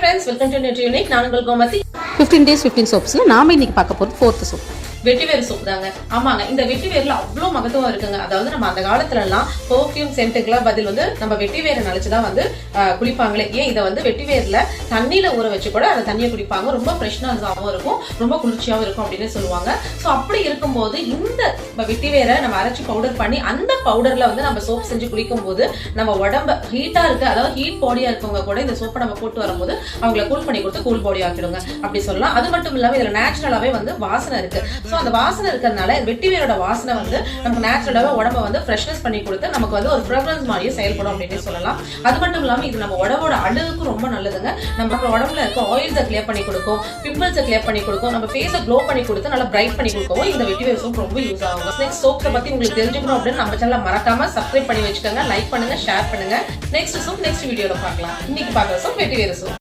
friends, welcome to Nutriunique. நான் உங்கள் Gomathi. 15 days 15 soapsல நாம இன்னைக்கு பார்க்க போறது 4th soap. வெட்டிவேர் சோப் தாங்க. ஆமாங்க, இந்த வெட்டிவேர்ல அவ்வளவு மகத்துவம் இருக்குங்க. அதாவது நம்ம அந்த காலத்துல எல்லாம் பெர்ஃபியூம் சென்ட்டுக்குலாம் பதில் நம்ம வெட்டிவேரை நினைச்சுதான் குளிப்பாங்களே. ஏன் இதை வெட்டிவேர்ல தண்ணியில ஊற வச்சு கூட அந்த தண்ணியை குடிப்பாங்க. ரொம்ப ஃப்ரெஷ்னஸாகவும் இருக்கும், ரொம்ப குளிர்ச்சியாகவும் இருக்கும் அப்படின்னு சொல்லுவாங்க. ஸோ அப்படி இருக்கும்போது இந்த வெட்டிவேரை நம்ம அரைச்சி பவுடர் பண்ணி அந்த பவுடர்ல நம்ம சோப் செஞ்சு குளிக்கும் போது நம்ம உடம்பு ஹீட்டா இருக்கு, அதாவது ஹீட் பாடியா இருக்கவங்க கூட இந்த சோப்பை நம்ம போட்டு வரும்போது அவங்களை கூல் பண்ணி கொடுத்து கூல் பாடி ஆக்கிடுங்க அப்படி சொல்லலாம். அது மட்டும் இல்லாம இதுல நேச்சுரலாவே வாசனை இருக்கு. சோ அந்த வாசனை இருக்கிறதுனால வெட்டிவேரோட வாசனை நமக்கு நேச்சுரலாவே உடம்ப ஃப்ரெஷ்னஸ் பண்ணி கொடுத்து நமக்கு ஒரு ஃப்ராக்ரன்ஸ் மாதிரியே செயல்படும் அப்படின்னு சொல்லலாம். அது மட்டும் இல்லாம இது நம்ம உடம்போட அழகுக்கு ரொம்ப நல்லதுங்க. நம்ம உடம்புல இருக்க ஆயில்ஸை கிளியர் பண்ணி கொடுக்கும், பிம்பிள்ஸை கிளியர் பண்ணி கொடுக்கும், நம்ம ஃபேஸை க்ளோ பண்ணி கொடுத்து நல்லா பிரைட் பண்ணி கொடுக்கவும் இந்த வெட்டிவேர் சோப் ரொம்ப யூஸ் ஆகும். நெக்ஸ்ட் சோப்பை பத்தி உங்களுக்கு தெரிஞ்சுக்கணும் அப்படின்னு நம்ம சேனலை மறக்காம சப்ஸ்கிரைப் பண்ணி வச்சுக்கோங்க, லைக் பண்ணுங்க, ஷேர் பண்ணுங்க. நெக்ஸ்ட் சோப் நெக்ஸ்ட் வீடியோல பார்க்கலாம். இன்னைக்கு பார்க்குற சோப் வெட்டிவேர் சோப்.